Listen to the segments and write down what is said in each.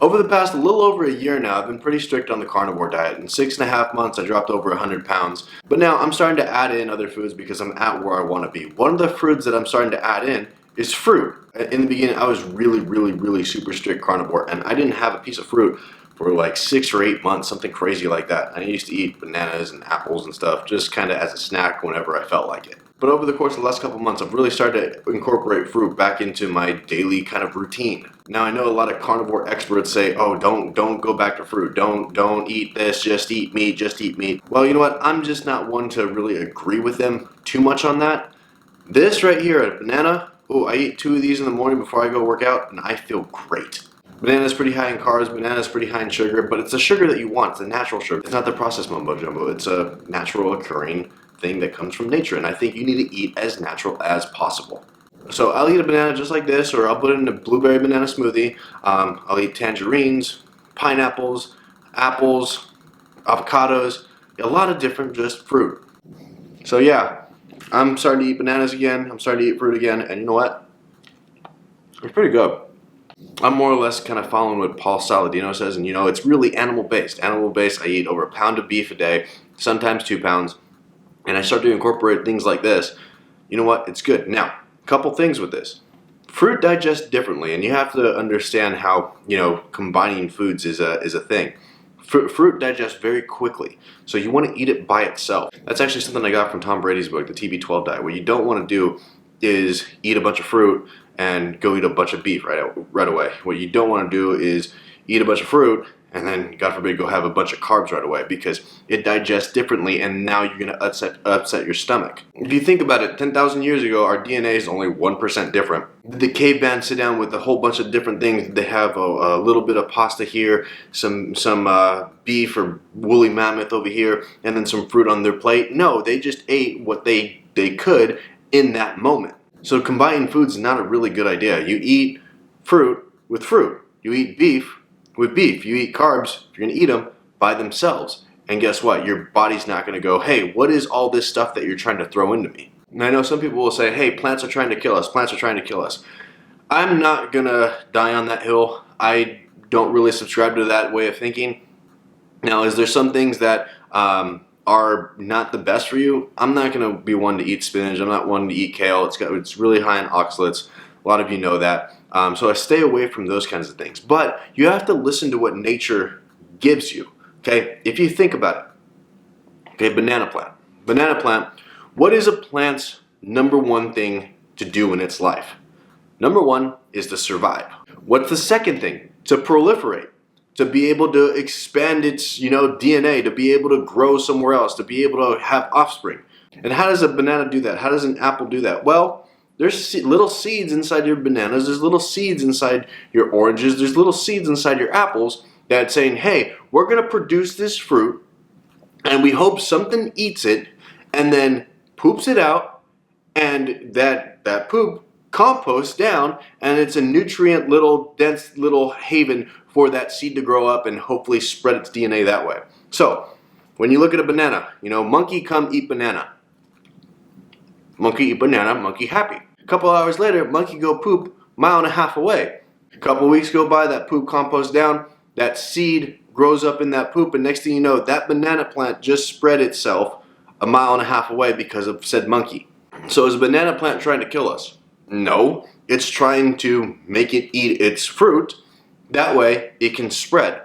Over the past little over a year now, I've been pretty strict on the carnivore diet. In 6.5 months, I dropped over 100 pounds. But now I'm starting to add in other foods because I'm at where I want to be. One of the foods that I'm starting to add in is fruit. In the beginning, I was really super strict carnivore, and I didn't have a piece of fruit for like 6 or 8 months, something crazy like that. I used to eat bananas and apples and stuff just kind of as a snack whenever I felt like it. But over the course of the last couple months, I've really started to incorporate fruit back into my daily kind of routine. Now, I know a lot of carnivore experts say, oh, don't go back to fruit. Don't eat this, just eat meat, just eat meat. Well, you know what? I'm just not one to really agree with them too much on that. This right here, a banana, oh, I eat 2 of these in the morning before I go work out, and I feel great. Banana's pretty high in carbs, banana's pretty high in sugar, but it's the sugar that you want. It's a natural sugar. It's not the processed mumbo jumbo. It's a natural occurring thing that comes from nature, and I think you need to eat as natural as possible. So I'll eat a banana just like this, or I'll put it in a blueberry banana smoothie. I'll eat tangerines, pineapples, apples, avocados, a lot of different just fruit. So yeah, I'm starting to eat bananas again, I'm starting to eat fruit again, and you know what? It's pretty good. I'm more or less kind of following what Paul Saladino says, and you know, it's really animal-based. Animal-based, I eat over 1 pound of beef a day, sometimes 2 pounds, and I start to incorporate things like this. You know what? It's good. Now, a couple things with this. Fruit digests differently, and you have to understand how, you know, combining foods is a thing. Fruit digests very quickly, so you want to eat it by itself. That's actually something I got from Tom Brady's book, the TB12 diet. What you don't want to do is eat a bunch of fruit and go eat a bunch of beef right away. What you don't want to do is eat a bunch of fruit and then, God forbid, go have a bunch of carbs right away, because it digests differently, and now you're going to upset your stomach. If you think about it, 10,000 years ago, our DNA is only 1% different. The caveman sit down with a whole bunch of different things. They have a little bit of pasta here, some beef or woolly mammoth over here, and then some fruit on their plate. No, they just ate what they could in that moment. So combining foods is not a really good idea. You eat fruit with fruit. You eat beef with beef. You eat carbs, if you're going to eat them, by themselves. And guess what? Your body's not going to go, hey, what is all this stuff that you're trying to throw into me? And I know some people will say, hey, plants are trying to kill us. Plants are trying to kill us. I'm not going to die on that hill. I don't really subscribe to that way of thinking. Now, is there some things that are not the best for you? I'm not going to be one to eat spinach. I'm not one to eat kale. It's really high in oxalates. A lot of you know that. So I stay away from those kinds of things. But you have to listen to what nature gives you. Okay? If you think about it. Okay, banana plant. Banana plant. What is a plant's number one thing to do in its life? Number one is to survive. What's the second thing? To proliferate. To be able to expand its, DNA, to be able to grow somewhere else, to be able to have offspring. And how does a banana do that? How does an apple do that? Well, there's little seeds inside your bananas, there's little seeds inside your oranges, there's little seeds inside your apples that's saying, hey, we're going to produce this fruit, and we hope something eats it and then poops it out, and that poop composts down, and it's a nutrient dense little haven for that seed to grow up and hopefully spread its DNA that way. So when you look at a banana, monkey come eat banana. Monkey eat banana, monkey happy. A couple hours later, monkey go poop 1.5 miles away. A couple weeks go by, that poop composts down, that seed grows up in that poop, and next thing you know, that banana plant just spread itself 1.5 miles away because of said monkey. So is a banana plant trying to kill us? No, it's trying to make it eat its fruit. That way it can spread.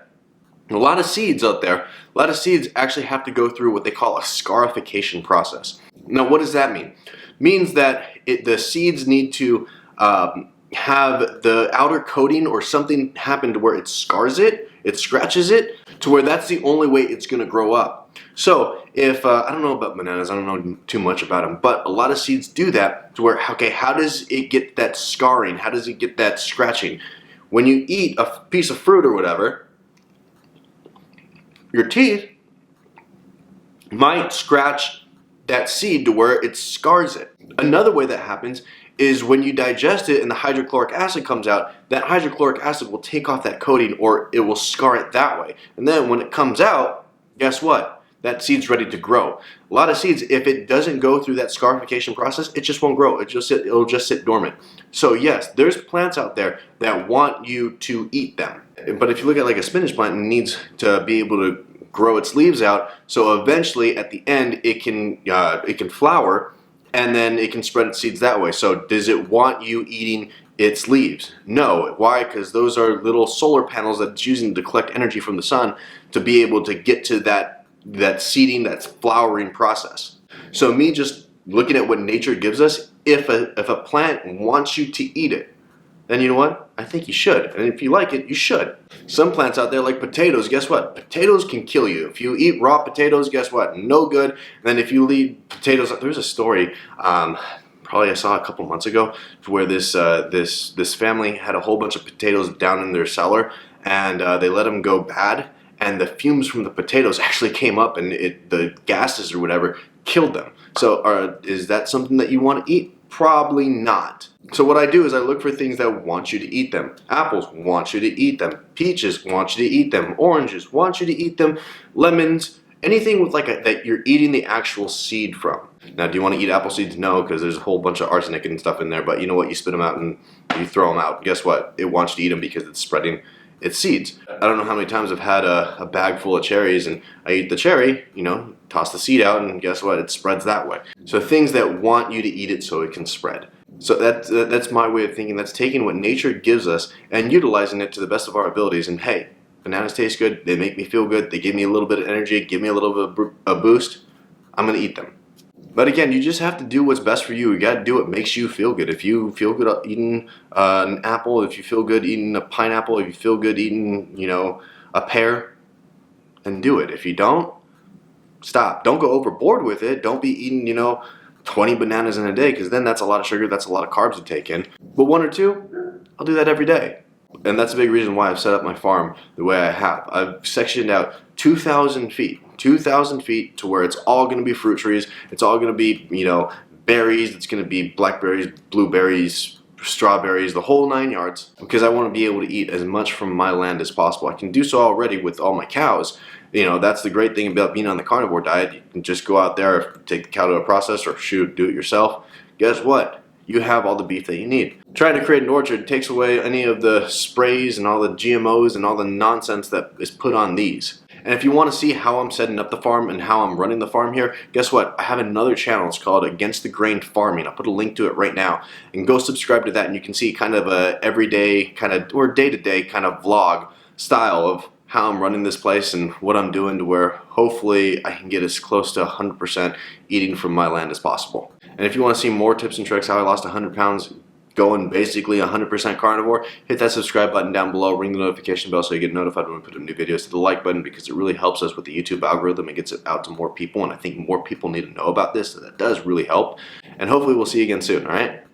A lot of seeds out there, a lot of seeds actually have to go through what they call a scarification process. Now, what does that mean? It means that the seeds need to have the outer coating or something happen to where it scars it, it scratches it, to where that's the only way it's going to grow up. So if, I don't know about bananas, I don't know too much about them, but a lot of seeds do that to where, okay, how does it get that scarring? How does it get that scratching? When you eat a piece of fruit or whatever, your teeth might scratch that seed to where it scars it. Another way that happens is when you digest it and the hydrochloric acid comes out, that hydrochloric acid will take off that coating, or it will scar it that way. And then when it comes out, guess what? that seed's ready to grow. A lot of seeds, if it doesn't go through that scarification process, it just won't grow. It'll just sit dormant. So yes, there's plants out there that want you to eat them. But if you look at like a spinach plant, it needs to be able to grow its leaves out, so eventually at the end it can flower, and then it can spread its seeds that way. So does it want you eating its leaves? No. Why? Because those are little solar panels that it's using to collect energy from the sun to be able to get to that seeding, that flowering process. So me just looking at what nature gives us, if a plant wants you to eat it, then you know what? I think you should. And if you like it, you should. Some plants out there like potatoes, guess what? Potatoes can kill you. If you eat raw potatoes, guess what? No good. And then if you eat potatoes, there's a story, probably I saw a couple months ago, where this family had a whole bunch of potatoes down in their cellar, and they let them go bad, and the fumes from the potatoes actually came up, and the gases or whatever killed them. So is that something that you want to eat? Probably not. So what I do is I look for things that want you to eat them. Apples want you to eat them. Peaches want you to eat them. Oranges want you to eat them. Lemons, anything with that you're eating the actual seed from. Now, do you want to eat apple seeds? No, because there's a whole bunch of arsenic and stuff in there, but you know what? You spit them out and you throw them out. Guess what? It wants you to eat them because it's spreading its seeds. I don't know how many times I've had a bag full of cherries and I eat the cherry, toss the seed out, and guess what? It spreads that way. So things that want you to eat it so it can spread. So that's my way of thinking. That's taking what nature gives us and utilizing it to the best of our abilities. And hey, bananas taste good. They make me feel good. They give me a little bit of energy, give me a little bit of a boost. I'm going to eat them. But again, you just have to do what's best for you. You got to do what makes you feel good. If you feel good eating an apple, if you feel good eating a pineapple, if you feel good eating, a pear, then do it. If you don't, stop. Don't go overboard with it. Don't be eating, 20 bananas in a day, because then that's a lot of sugar, that's a lot of carbs to take in. But one or two, I'll do that every day. And that's a big reason why I've set up my farm the way I have. I've sectioned out 2,000 feet to where it's all going to be fruit trees. It's all going to be, berries. It's going to be blackberries, blueberries, strawberries, the whole 9 yards, because I want to be able to eat as much from my land as possible. I can do so already with all my cows. That's the great thing about being on the carnivore diet. You can just go out there, take the cow to a processor, or do it yourself. Guess what? You have all the beef that you need. Trying to create an orchard takes away any of the sprays and all the GMOs and all the nonsense that is put on these. And if you want to see how I'm setting up the farm and how I'm running the farm here, guess what? I have another channel. It's called Against the Grain Farming. I'll put a link to it right now. And go subscribe to that, and you can see kind of a everyday or day-to-day kind of vlog style of how I'm running this place and what I'm doing, to where hopefully I can get as close to 100% eating from my land as possible. And if you want to see more tips and tricks how I lost 100 pounds going basically 100% carnivore, hit that subscribe button down below, ring the notification bell so you get notified when we put up new videos. Hit the like button, because it really helps us with the YouTube algorithm and gets it out to more people, and I think more people need to know about this, so that does really help. And hopefully we'll see you again soon, alright?